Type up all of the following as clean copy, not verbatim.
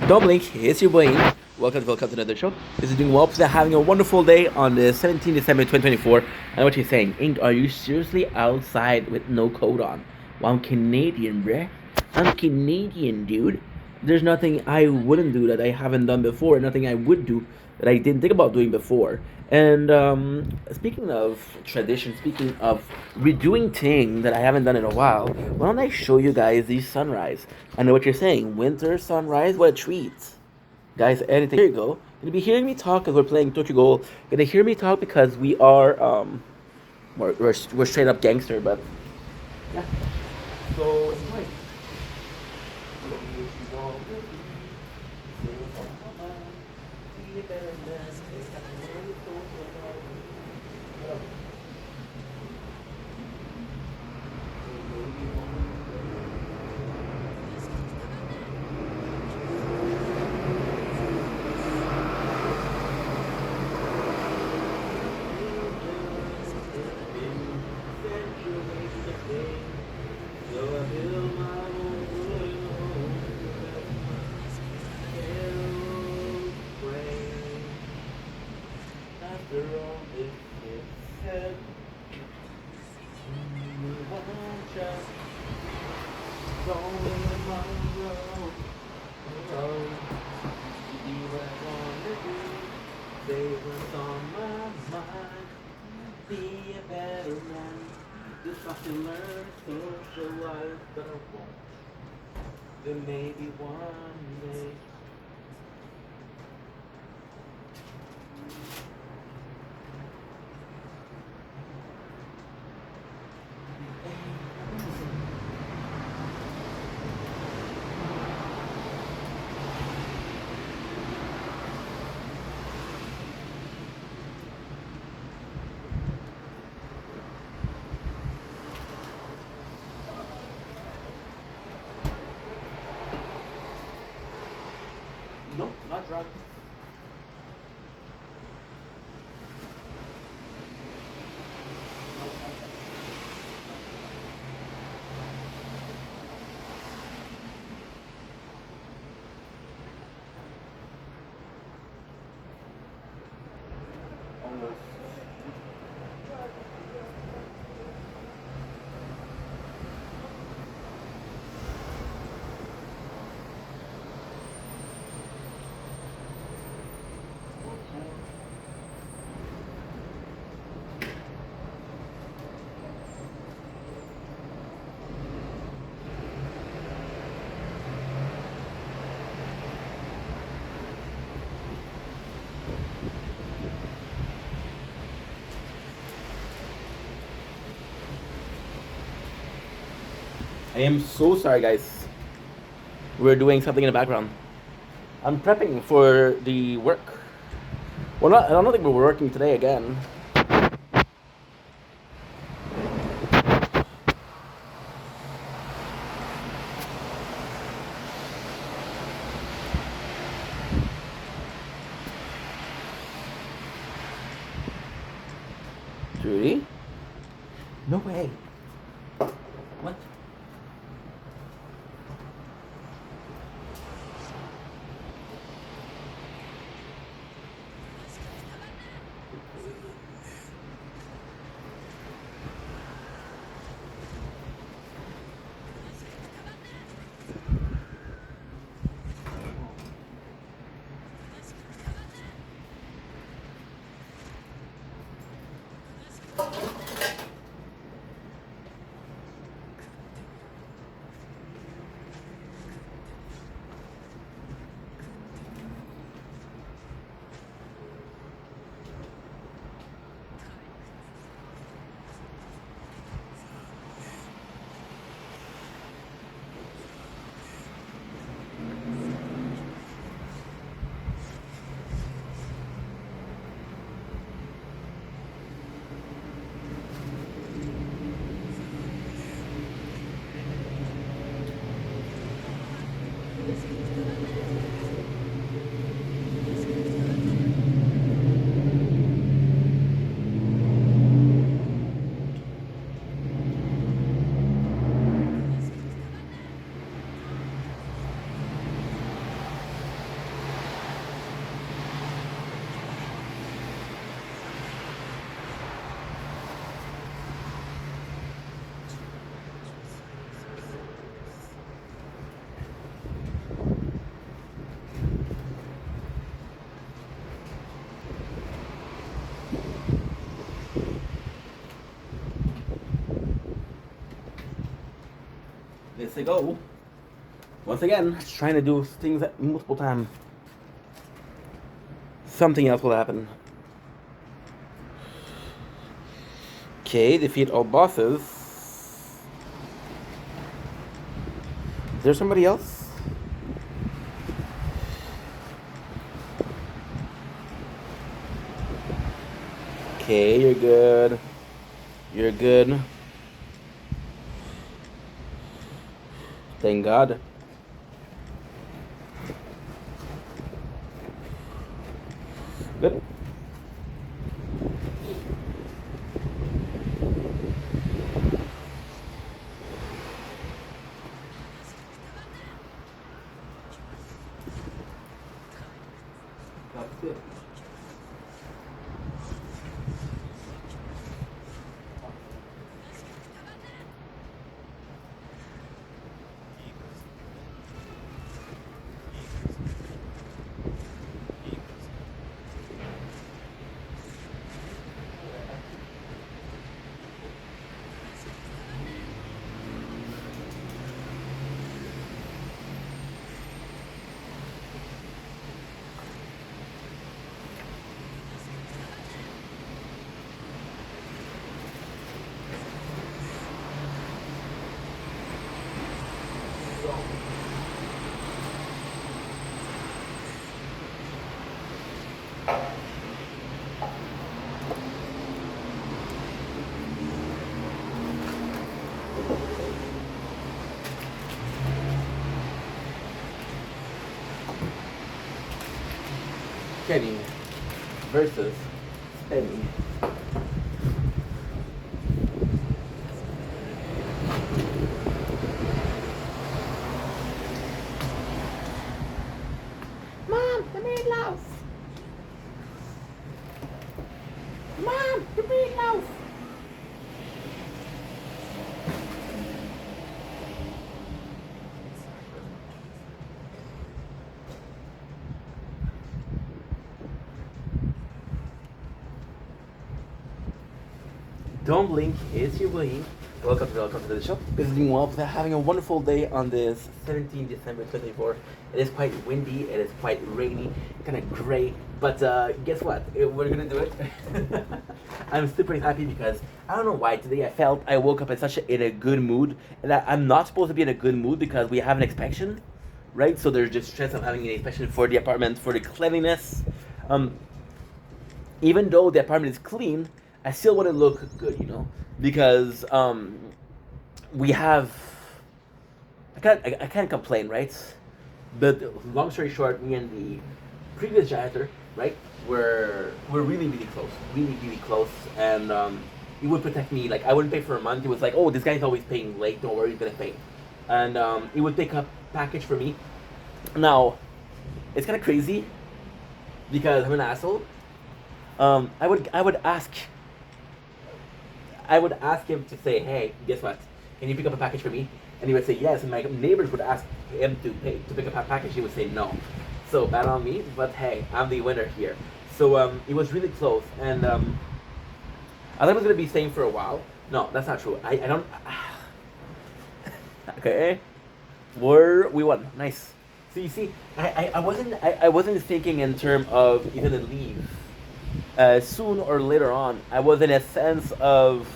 Don't blink, it's your boy. Welcome to another show. This is doing well. Please having a wonderful day on the 17th December 2024. I know what you're saying. Ink, are you seriously outside with no coat on? Well, I'm Canadian, bruh. I'm Canadian, dude. There's nothing I wouldn't do that I haven't done before, nothing I would do that I didn't think about doing before. And speaking of tradition, speaking of redoing thing that I haven't done in a while, why don't I show you guys these sunrise? I know what you're saying. Winter sunrise, what a treat. Guys, anything. Here you go. Gonna be hearing me talk as we're playing Tokyo Ghoul. Gonna hear me talk because we are, we're straight up gangster, but yeah. So, enjoy. Be a better man. Just fucking learn socialize, but I won't. Then maybe one day. Nope, not drunk. Almost. I am so sorry, guys. We're doing something in the background. I'm prepping for the work. Well, not. I don't think we're working today again. Judy? No way. What? Let's go. Once again, trying to do things at multiple times. Something else will happen. Okay, defeat all bosses. Is there somebody else? Okay, you're good. You're good. Thank God. Good. That's good. Kenny versus Penny. Mom, the meatloaf. Mom, the meatloaf. Don't blink, it's your blink. Welcome to the show. This is doing well. We're having a wonderful day on this 17 December 2024. It is quite windy, it is quite rainy, kind of gray, but guess what? We're gonna do it. I'm super happy because I don't know why today I woke up in a good mood, and I'm not supposed to be in a good mood because we have an inspection, right? So there's just stress of having an inspection for the apartment, for the cleanliness. Even though the apartment is clean, I still want to look good, because we have. I can't complain, right? But long story short, me and the previous janitor, right, we're really really close, and he would protect me. Like I wouldn't pay for a month. He was like, "Oh, this guy's always paying late. Don't worry, he's gonna pay," and he would pick up package for me. Now, it's kind of crazy because I'm an asshole. I would ask him to say, "Hey, guess what? Can you pick up a package for me?" And he would say yes. And my neighbors would ask him to pick up a package. He would say no. So bad on me, but hey, I'm the winner here. So it was really close, and I thought I was gonna be staying for a while. No, that's not true. I don't. Okay, we won. Nice. So you see, I wasn't thinking in terms of he's gonna leave soon or later on. I was in a sense of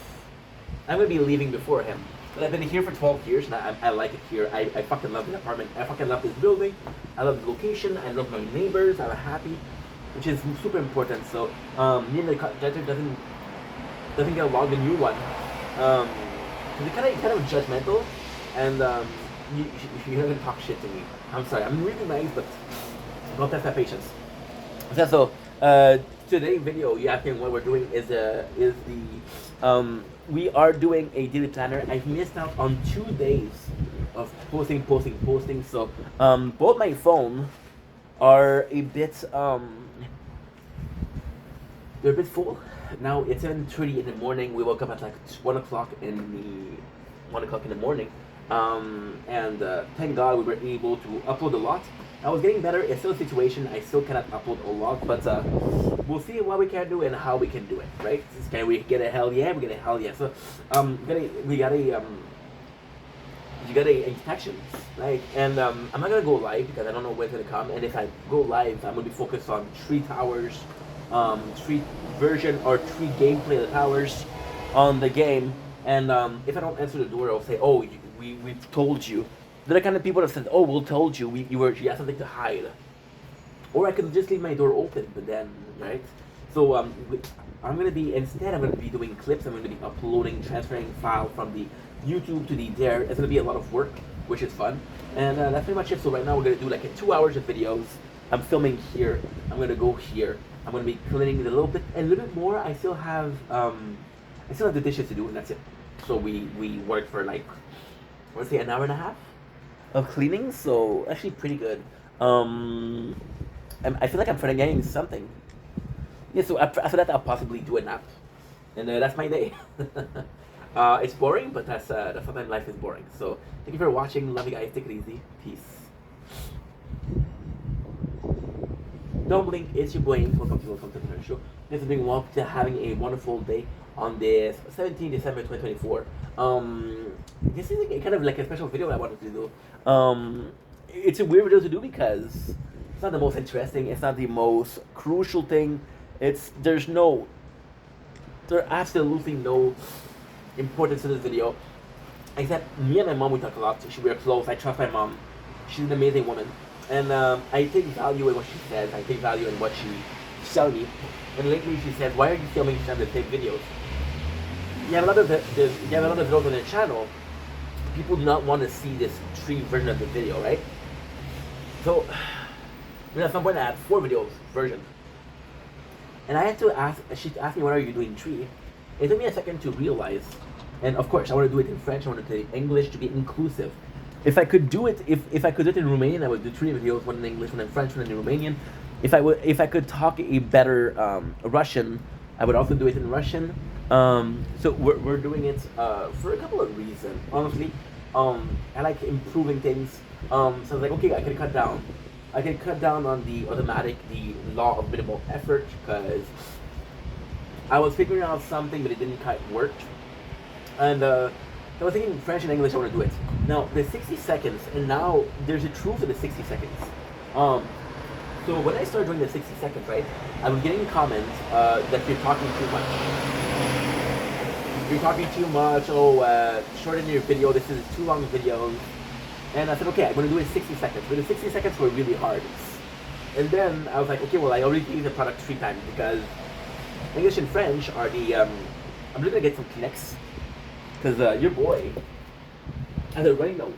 I'm gonna be leaving before him. But I've been here for 12 years and I like it here. I fucking love the apartment. I fucking love this building. I love the location. I love my neighbors. I'm happy, which is super important. So me and the janitor doesn't get along, the new one. He's kind of judgmental, and you're gonna talk shit to me. I'm sorry. I'm really nice, but don't test my patience. So today's video, you asking what we're doing is the we are doing a daily planner. I've missed out on 2 days of posting. So both my phone are a bit they're a bit full. Now it's 7:30 in the morning. We woke up at like 1 o'clock in the morning. And thank God we were able to upload a lot. I was getting better. It's still a situation. I still cannot upload a lot, but we'll see what we can do and how we can do it. Right? Can we get a hell yeah? We get a hell yeah. So we got a you got a inspection, right? And I'm not gonna go live because I don't know when it's gonna come. And if I go live, I'm gonna be focused on Tree Towers, Tree version or Tree gameplay of the towers on the game. And if I don't answer the door, I'll say, "Oh, we've told you." They're the kind of people that said, "Oh, we'll told you. You had something to hide." Or I can just leave my door open, but then, right? So I'm gonna be instead. I'm gonna be doing clips. I'm gonna be uploading, transferring file from the YouTube to the there. It's gonna be a lot of work, which is fun, and that's pretty much it. So right now we're gonna do like 2 hours of videos. I'm filming here. I'm gonna go here. I'm gonna be cleaning it a little bit more. I still have the dishes to do, and that's it. So we worked for like, let's say, an hour and a half of cleaning. So actually pretty good. I feel like I'm forgetting something. Yeah, so after that, I'll possibly do a nap, and that's my day. It's boring, but that's sometimes life is boring. So thank you for watching. Love you guys. Take it easy. Peace. Don't blink. It's your boy. Welcome to the show. This is being welcome to having a wonderful day on this 17 December 2024. This is kind of like a special video I wanted to do. It's a weird video to do because it's not the most interesting. It's not the most crucial thing. There's absolutely no importance to this video, except me and my mom, we talk a lot. We're close. I trust my mom. She's an amazing woman, and I take value in what she says. I take value in what she's telling me. And lately she says, "Why are you filming the same videos? You have a lot of videos on your channel. People do not want to see this tree version of the video, right?" So, at some point I had 4 videos version. And I had to ask, she asked me, "What are you doing tree?" It took me a second to realize, and of course I want to do it in French, I want to do it in English to be inclusive. If I could do it, if I could do it in Romanian, I would do 3 videos, one in English, one in French, one in Romanian. If I could talk a better Russian, I would also do it in Russian. So we're doing it for a couple of reasons. Honestly, I like improving things. So I was like, okay, I can cut down on the law of minimal effort, because I was figuring out something, but it didn't quite work. And I was thinking French and English, I want to do it. Now, the 60 seconds, and now there's a truth to the 60 seconds. So when I started doing the 60 seconds, right, I was getting comments that you're talking too much. You're talking too much, shorten your video, this is too long videos. And I said, okay, I'm going to do it in 60 seconds. But the 60 seconds were really hard. And then I was like, okay, well, I already used the product 3 times, because English and French are the, I'm just going to get some Kleenex, because your boy has a runny nose.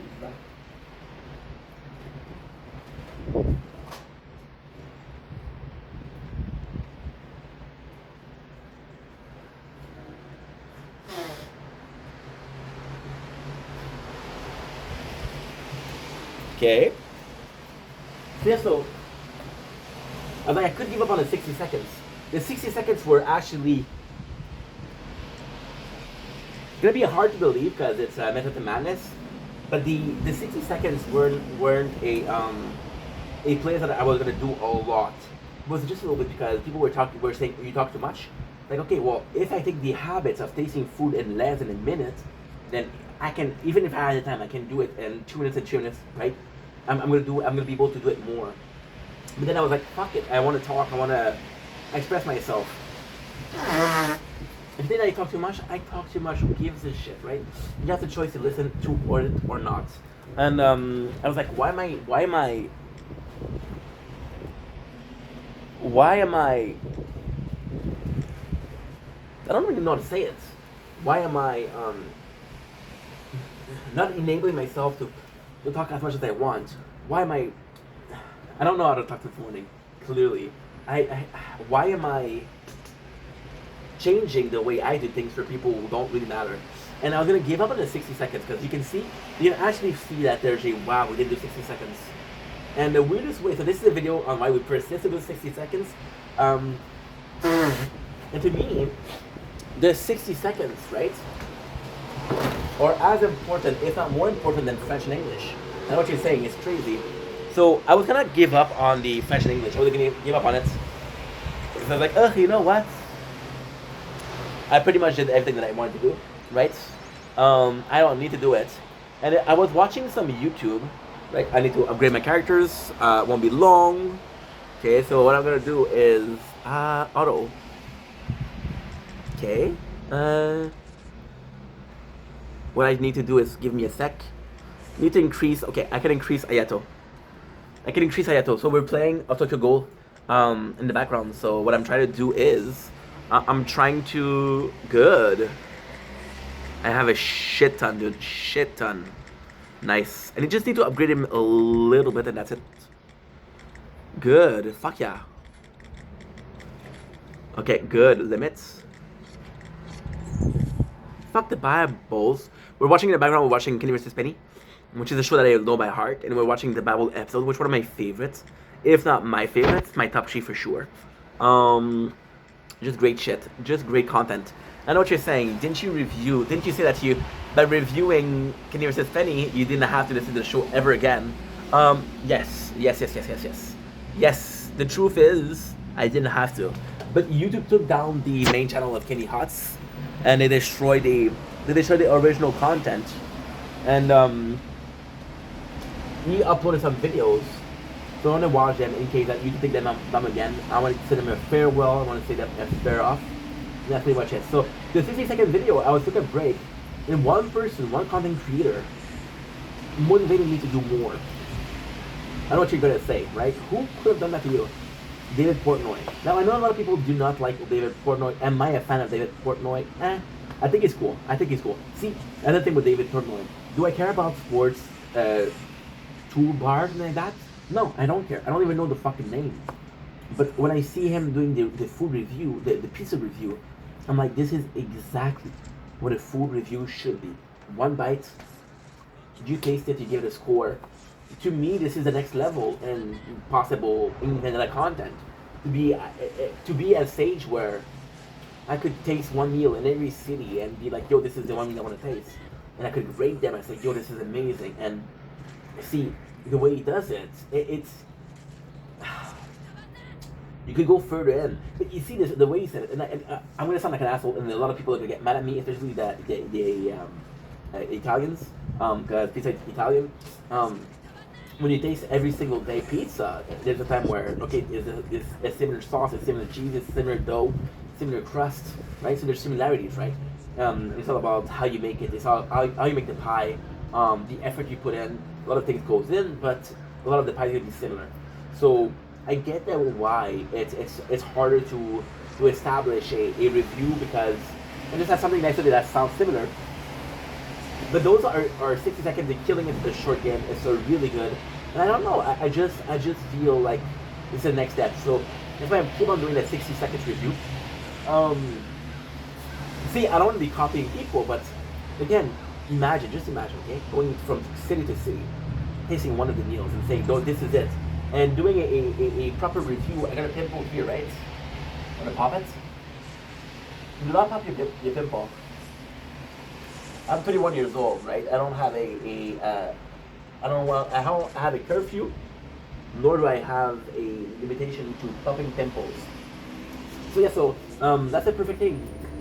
Okay. So I was like, I could give up on the 60 seconds. The 60 seconds were actually gonna be hard to believe because it's Method to Madness, but the 60 seconds weren't a place that I was gonna do a lot. It was just a little bit because people were saying you talk too much. Like, okay, well, if I take the habits of tasting food in less than a minute, then I can, even if I had the time, I can do it in 2 minutes and 3 minutes, right? I'm gonna be able to do it more. But then I was like, fuck it, I want to talk, I want to express myself. If then I talk too much, who gives a shit, right? You have the choice to listen to it or not. And I was like, why am I don't really know how to say it. Why am I not enabling myself to talk as much as I want? Why am I don't know how to talk this morning, clearly. Why am I changing the way I do things for people who don't really matter? And I was gonna give up on the 60 seconds, because you can actually see that there's a, wow, we didn't do 60 seconds. And the weirdest way, so this is a video on why we persist to do 60 seconds. And to me, the 60 seconds, right, are as important, if not more important, than French and English. And what you're saying is crazy. So I was gonna give up on the French and English. I was gonna give up on it. Because I was like, ugh, you know what? I pretty much did everything that I wanted to do, right? I don't need to do it. And I was watching some YouTube. Like I need to upgrade my characters. Won't be long. Okay, so what I'm gonna do is auto. Okay. What I need to do is give me a sec. Need to increase. Okay, I can increase Ayato. I can increase Ayato. So we're playing a Tokyo Ghoul in the background. So what I'm trying to do is I'm trying to good. I have a shit ton, dude. Shit ton. Nice. And you just need to upgrade him a little bit, and that's it. Good. Fuck yeah. Okay, good. Limits. Fuck the Bibles. We're watching in the background, we're watching Kenny vs. Penny, which is a show that I know by heart, and we're watching the Bible episode, which is one of my favorites. If not my favorites, my top 3 for sure. Just great shit. Just great content. I know what you're saying. Didn't you say that by reviewing Kenny vs. Penny, you didn't have to listen to the show ever again? Yes. Yes, the truth is, I didn't have to. But YouTube took down the main channel of Kenny Huts, and they destroyed the original content. And he uploaded some videos. So I want to watch them in case that you take them again. I want to send them a farewell. I want to say them a fair off. And that's pretty much it. So the 60-second video, I was took a break, and one content creator, motivated me to do more. I know what you're gonna say, right? Who could have done that to you? David Portnoy. Now I know a lot of people do not like David Portnoy. Am I a fan of David Portnoy? I think he's cool. See, another thing with David Portnoy. Do I care about sports toolbars and like that? No, I don't care. I don't even know the fucking name. But when I see him doing the food review, the pizza review, I'm like, this is exactly what a food review should be. One bite, you taste it, you give it a score. To me, this is the next level in possible independent content. To be at a stage where I could taste one meal in every city and be like, yo, this is the one meal I want to taste. And I could rate them and say, yo, this is amazing. And see, the way he does it, it's... You could go further in. But you see this, the way he said it, and I'm going to sound like an asshole, and a lot of people are going to get mad at me, especially the Italians, because pizza is Italian. When you taste every single day pizza, there's a time where, okay, it's a similar sauce, it's similar cheese, it's similar dough, similar crust, right? So there's similarities, right? It's all about how you make it, it's all how you make the pie, the effort you put in, a lot of things goes in, but a lot of the pie is going to be similar. So I get that why it's harder to establish a review, because I just have something next to it that sounds similar. But those are 60 seconds and killing it a short game. It's so really good. And I don't know, I just feel like it's the next step. So that's why I keep on doing that 60 seconds review. See, I don't want to be copying people, but again, just imagine, okay? Going from city to city, tasting one of the meals and saying, no, this is it. And doing a proper review. I got a pimple here, right? Want to pop it? Do not pop your pimple. I'm 31 years old, right? I don't have I don't have a curfew, nor do I have a limitation to popping pimples. So yeah, that's a perfect thing.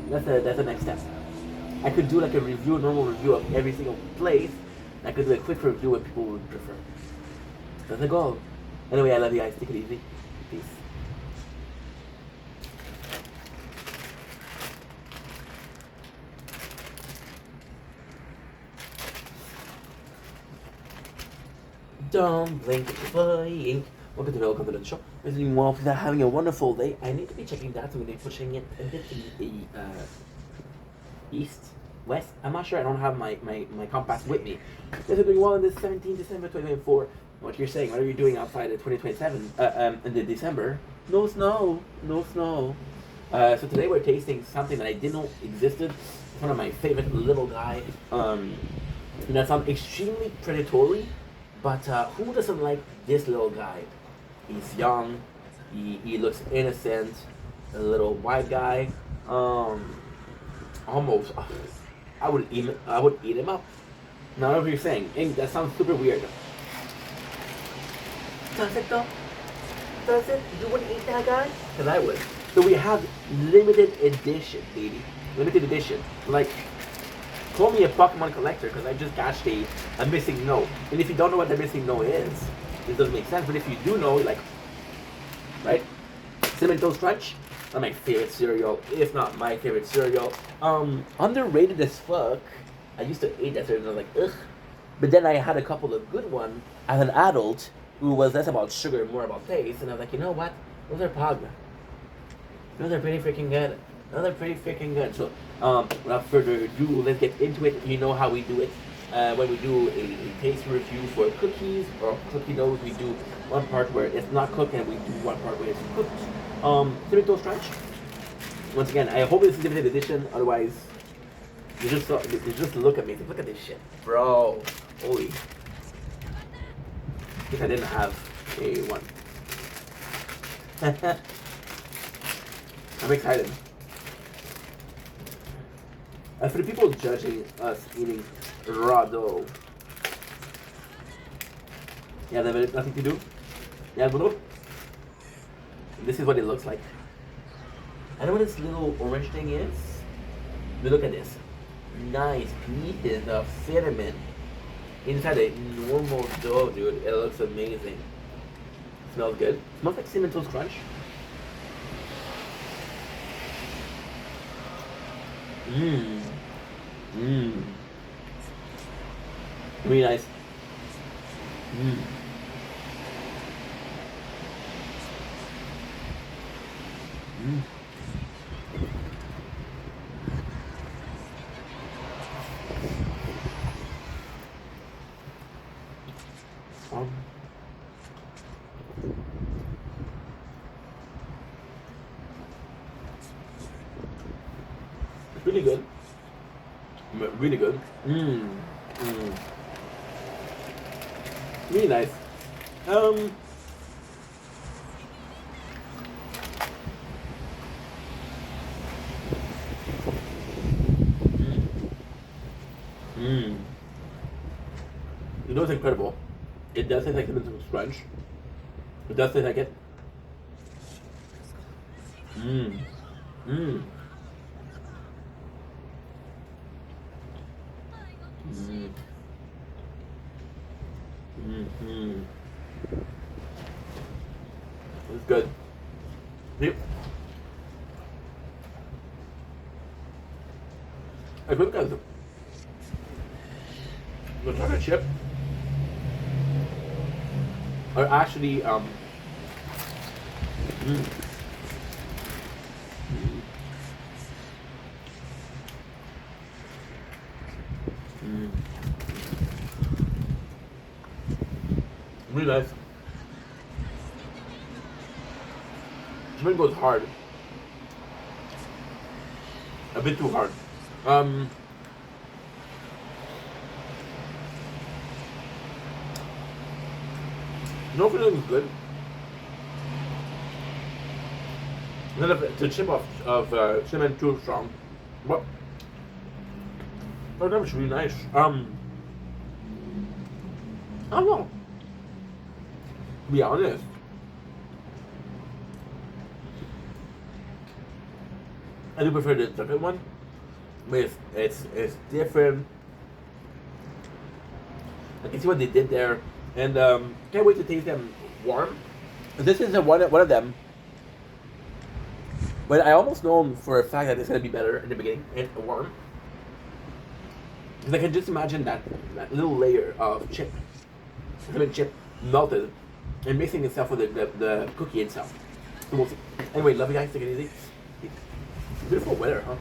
That's the next step. I could do like a normal review of every single place. I could do a quick review what people would prefer. That's the goal. Anyway, I love you guys. Take it easy. Peace. Don't blink if you're flying. Welcome to the show. Is doing well for that, having a wonderful day. I need to be checking that, so I'm going to be pushing it a bit to the east, west. I'm not sure. I don't have my compass with me. Guys are doing well in this 17 December 2024. What you're saying? What are you doing outside of 2027? In the December? No snow. So today we're tasting something that I didn't know existed. It's one of my favorite little guy. That sounds extremely predatory. But who doesn't like this little guy? He's young, he looks innocent, a little white guy. Almost, I would eat him up. Now, what you're saying, that sounds super weird. Does it though? Does it? You wouldn't eat that guy? Because I would. So we have limited edition, baby. Limited edition. Like, Call me a Pokemon collector because I just catched a missing no. And if you don't know what the missing no is, it doesn't make sense. But if you do know, like, right? Cinnamon Toast Crunch, one of my favorite cereal, if not my favorite cereal. Underrated as fuck. I used to eat that cereal and I was like, ugh. But then I had a couple of good ones as an adult who was less about sugar, more about taste. And I was like, you know what? Those are Pog. Those are pretty freaking good. Those are pretty freaking good. So, without further ado, let's get into it. You know how we do it. When we do a taste review for cookies or cookie doughs, we do one part where it's not cooked and we do one part where it's cooked. Cinnamon Toast Crunch. Once again, I hope it's a limited edition. Otherwise, you just look at me. Look at this shit, bro. Holy. I think I didn't have a one. I'm excited. For the people judging us eating raw dough, yeah, they have nothing to do. Yeah, bro. This is what it looks like. I know what this little orange thing is. But look at this. Nice pieces of cinnamon inside a normal dough, dude. It looks amazing. Smells good. Smells like Cinnamon Toast Crunch. Mmm. Mmm. Really nice. Mmm. Mmm. It's really good. Really good. Mmm. Mmm. Really nice. Mmm. Mmm. You know it's incredible. It does taste like Cinnamon Crunch. It does taste like it. Mmm. Mmm. Mmm. Mmm. It's good. Yep. I think that's the chocolate chip are actually mm, mm, mm, really nice. Cinnamon goes hard, a bit too hard. No feeling is good. And then the chip of cinnamon too strong, but that was really nice. I don't know. To be honest, I do prefer the chocolate one, but it's different. I can see what they did there, and can't wait to taste them warm. This is one of them, but I almost know them for a fact that it's gonna be better in the beginning and warm. Because I can just imagine that little layer of chip, cinnamon chip, melted and mixing itself with the cookie itself. So we'll see. Anyway, love you guys. Take it easy. Beautiful weather, huh?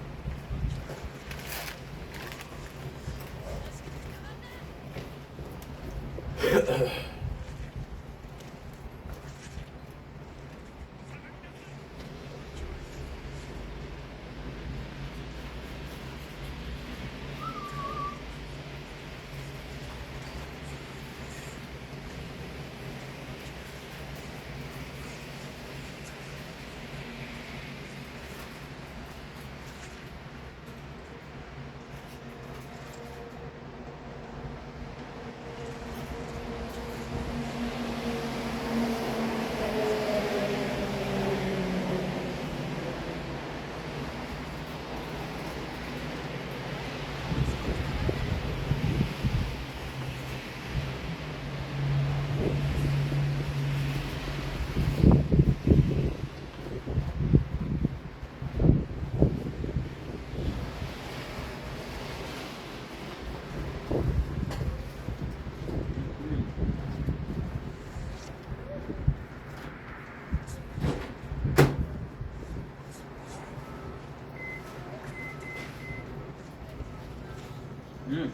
Mm.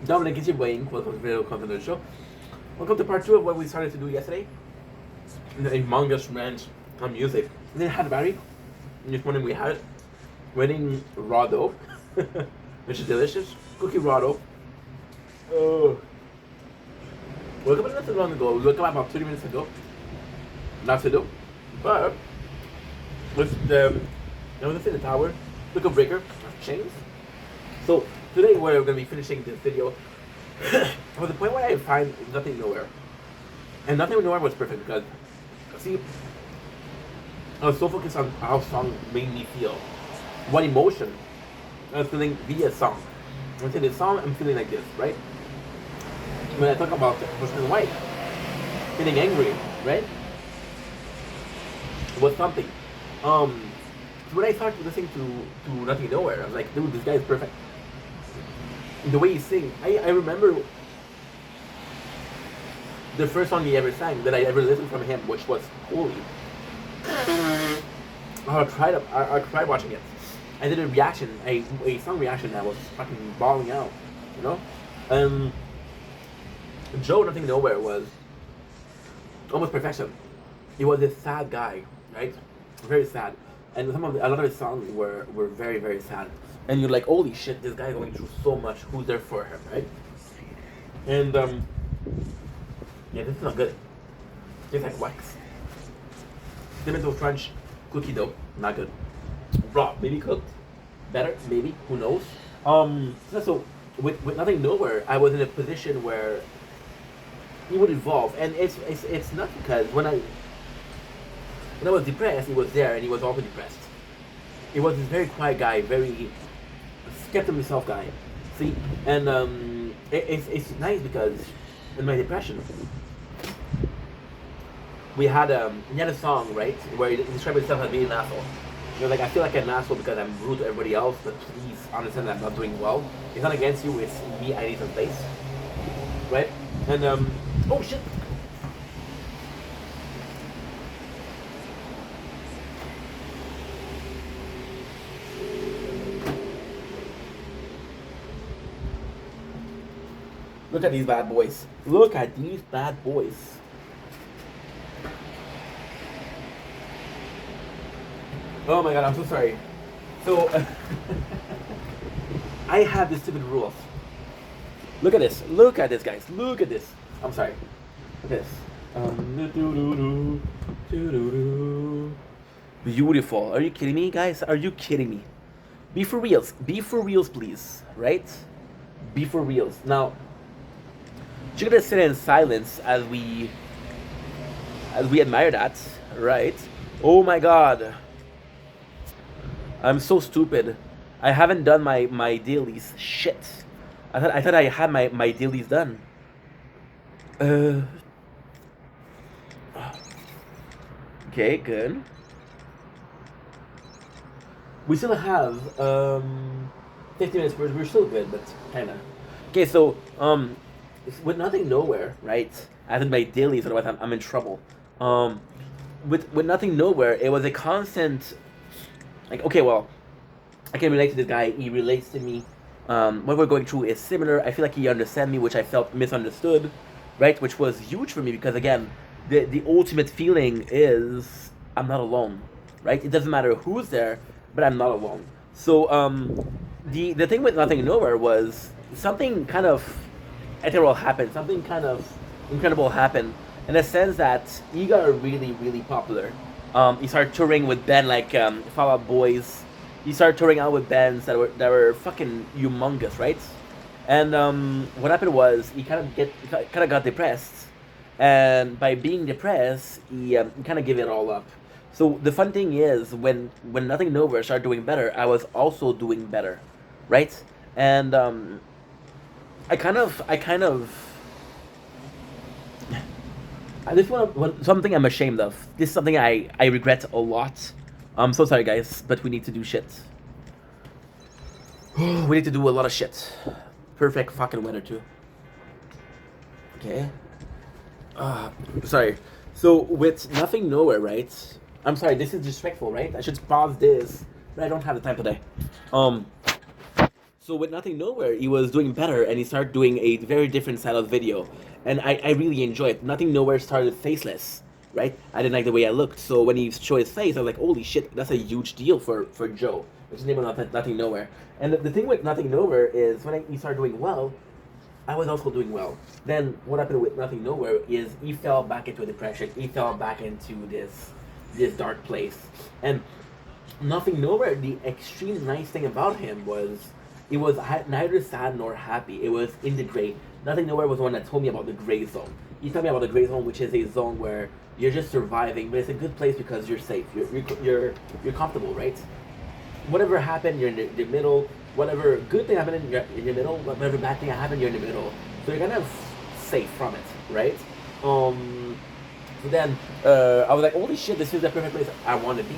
Dominic, it's your Wayne. Welcome to Video Content of the Show. Welcome to part 2 of what we started to do yesterday. A manga rant on music. And then had Barry. And this morning we had wedding raw dough, which is delicious. Cookie raw dough. Oh. Woke up not too long ago. We woke up about 30 minutes ago. Not to do. But with I was in the tower. Took a breaker. Chains. So today we're going to be finishing this video for the point where I find Nothing Nowhere. And Nothing Nowhere was perfect because, see, I was so focused on how song made me feel. What emotion I was feeling via song. When I say this song, I'm feeling like this, right? When I talk about husband and wife, feeling angry, right? It was something. So when I started listening to Nothing Nowhere, I was like, dude, this guy is perfect. The way he sings, I remember the first song he ever sang that I ever listened from him, which was Holy. I tried watching it. I did a reaction, a song reaction that was fucking bawling out, you know? Joe Nothing Nowhere was almost perfection. He was this sad guy, right? Very sad. And a lot of his songs were very, very sad. And you're like, holy shit, this guy going through so much. Who's there for him, right? And yeah, this is not good. Tastes like wax. Tomato French cookie dough, not good. Raw, maybe cooked, better, maybe. Who knows? So with Nothing Nowhere, I was in a position where he would evolve, and it's not because when I was depressed, he was there, and he was also depressed. He was this very quiet guy, very kept to himself guy. See, and it's nice because in my depression, he had a song, right, where he described himself as being an asshole. You know, like, I feel like an asshole because I'm rude to everybody else, but please understand that I'm not doing well. It's not against you, it's me, I need some space. Right? And oh shit. Look at these bad boys. Look at these bad boys. Oh my god, I'm so sorry. So, I have this stupid rule. Look at this. Look at this, guys. Look at this. I'm sorry. Look at this. Beautiful. Are you kidding me, guys? Are you kidding me? Be for reals. Be for reals, please. Right? Be for reals. Now, you're gonna sit in silence as we admire that, right? Oh my god. I'm so stupid. I haven't done my dailies. Shit. I thought I had my dailies done. Okay, good. We still have 50 minutes. We're still good, but kinda. Okay, so with Nothing Nowhere, right? I haven't made dailies, otherwise I'm in trouble. With Nothing Nowhere, it was a constant. Like, okay, well, I can relate to this guy. He relates to me. What we're going through is similar. I feel like he understands me, which I felt misunderstood, right? Which was huge for me because, again, the ultimate feeling is I'm not alone, right? It doesn't matter who's there, but I'm not alone. So the thing with Nothing Nowhere was something kind of ethereal happened, something kind of incredible happened, in the sense that he got really, really popular. He started touring with band like Fall Out Boys. He started touring out with bands that were fucking humongous, right? And what happened was he kind of got depressed, and by being depressed, he kind of gave it all up. So the fun thing is when Nothing Nowhere started doing better, I was also doing better, right? And I kind of this one something I'm ashamed of. This is something I regret a lot. I'm so sorry, guys, but we need to do shit. We need to do a lot of shit. Perfect fucking weather too. Okay. Sorry. So with Nothing Nowhere, right? I'm sorry, this is disrespectful, right? I should pause this, but I don't have the time today. Um. So with Nothing Nowhere, he was doing better, and he started doing a very different style of video, and I really enjoyed it. Nothing Nowhere started faceless, right? I didn't like the way I looked, so when he showed his face, I was like, holy shit, that's a huge deal for Joe, which is the name of Nothing Nowhere. And the thing with Nothing Nowhere is when he started doing well, I was also doing well. Then what happened with Nothing Nowhere is he fell back into a depression. He fell back into this dark place. And Nothing Nowhere, the extreme nice thing about him was it was neither sad nor happy. It was in the gray. Nothing Nowhere was the one that told me about the gray zone. He told me about the gray zone, which is a zone where you're just surviving, but it's a good place because you're safe. You're comfortable, right? Whatever happened, you're in the middle. Whatever good thing happened, you're in the middle. Whatever bad thing happened, you're in the middle. So you're kind of safe from it, right? So then I was like, holy shit, this is the perfect place I want to be,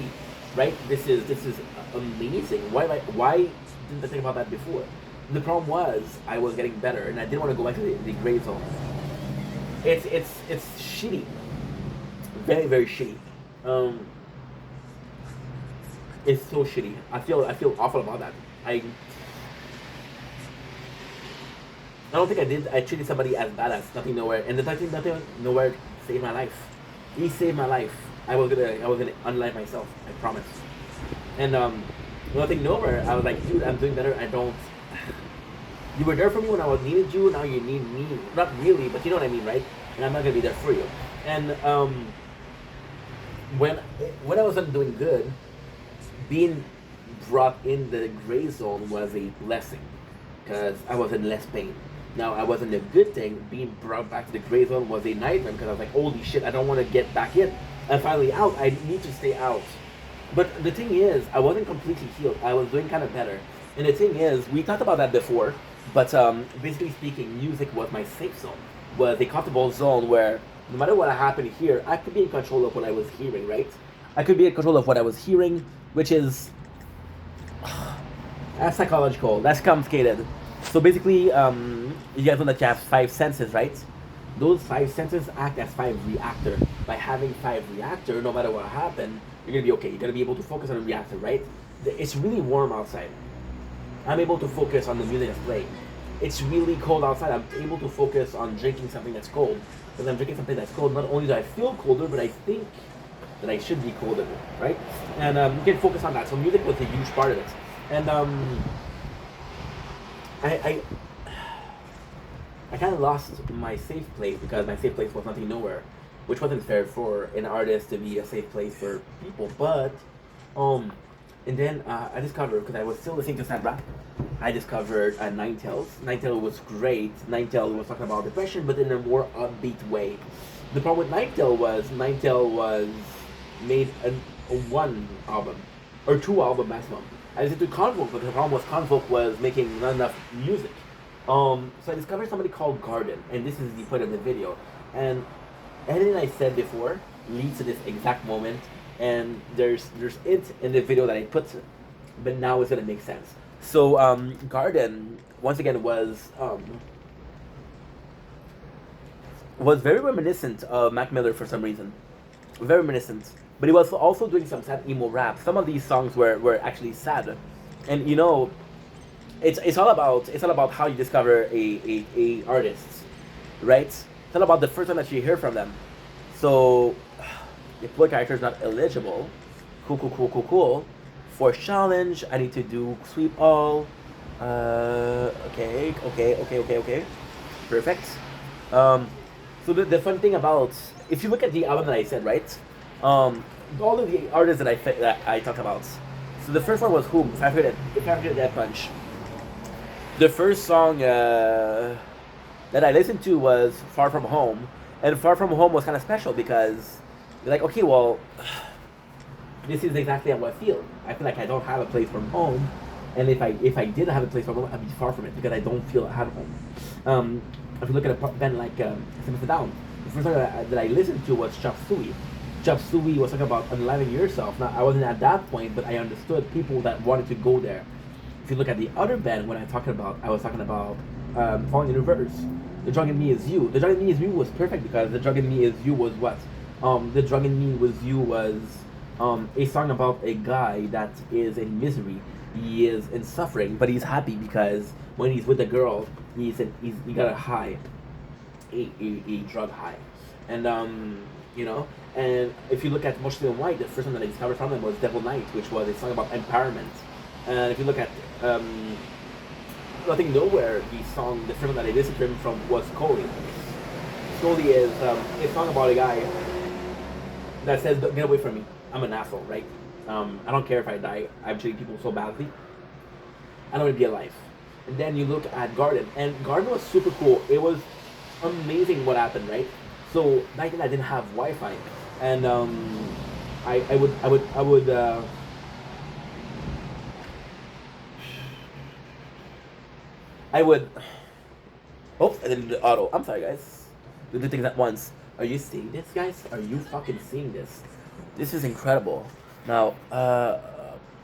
right? This is amazing. Why didn't I think about that before? The problem was I was getting better, and I didn't want to go back to the gray zone. It's shitty, very very shitty. It's so shitty. I feel awful about that. I don't think I treated somebody as bad as Nothing Nowhere, and the Nothing Nowhere saved my life. He saved my life. I was gonna unlife myself. I promise. And Nothing Nowhere, I was like, dude, I'm doing better. I don't. You were there for me when I was needed you. Now you need me. Not really, but you know what I mean, right? And I'm not gonna be there for you. And when I wasn't doing good, being brought in the gray zone was a blessing because I was in less pain. Now I wasn't a good thing. Being brought back to the gray zone was a nightmare because I was like, holy shit, I don't want to get back in. I'm finally out. I need to stay out. But the thing is, I wasn't completely healed. I was doing kind of better. And the thing is, we talked about that before, but basically speaking, music was my safe zone. Was a comfortable zone where no matter what happened here, I could be in control of what I was hearing, right? I could be in control of what I was hearing, which is that's psychological. That's complicated. So basically, you guys know that you have five senses, right? Those five senses act as five reactor. By having five reactor, no matter what happened, you're gonna be okay. You're gonna be able to focus on the reactor, right? It's really warm outside. I'm able to focus on the music that's playing. It's really cold outside. I'm able to focus on drinking something that's cold. Because I'm drinking something that's cold, not only do I feel colder, but I think that I should be colder, right? And you can focus on that. So music was a huge part of it. And I kind of lost my safe place because my safe place was Nothing Nowhere, which wasn't fair for an artist to be a safe place for people. But and then I discovered, because I was still listening to sad rap, I discovered Nine Tails. Nine Tails was great. Nine Tails was talking about depression, but in a more upbeat way. The problem with Nine Tails was made a one album or two album maximum. I listened to Convoke, but the problem was Convoke was making not enough music. So I discovered somebody called Garden, and this is the point of the video. And everything I said before leads to this exact moment, and there's it in the video that I put, but now it's gonna make sense. So Garden once again was very reminiscent of Mac Miller for some reason, very reminiscent. But he was also doing some sad emo rap. Some of these songs were actually sad, and you know, it's all about how you discover a artist, right? It's all about the first time that you hear from them. So, deploy character is not eligible. Cool. For challenge, I need to do sweep all. Okay. Perfect. So the fun thing about, if you look at the album that I said, right? All of the artists that I talked about. So the first one was Whom? If I forget that punch. The first song that I listened to was Far From Home, and Far From Home was kind of special because you're like, okay, well, this is exactly how I feel. I feel like I don't have a place from home, and if I did have a place from home, I'd be far from it because I don't feel at home. If you look at a band like System of a Down, the first song that I listened to was Chop Suey. Chop Suey was talking about unliving yourself. Now, I wasn't at that point, but I understood people that wanted to go there. If you look at the other band, when I was talking about Falling in Reverse. The Drug in Me Is You. The Drug in Me Is You was perfect because The Drug in Me Is You was what? The Drug in Me Was You was a song about a guy that is in misery. He is in suffering, but he's happy because when he's with the girl, he got a high, a drug high, and you know. And if you look at Mostly in White, the first one that I discovered from them was Devil Knight, which was a song about empowerment. And if you look at Nothing Nowhere, the song, the first one that I listened to him from was Coley. Coley is a song about a guy that says, "Get away from me. I'm an asshole, right? I don't care if I die. I'm treating people so badly. I don't want to be alive." And then you look at Garden, and Garden was super cool. It was amazing what happened, right? So back then I didn't have Wi-Fi, and I would I would. Oh, and then the auto. I'm sorry, guys. We do things at once. Are you seeing this, guys? Are you fucking seeing this? This is incredible. Now,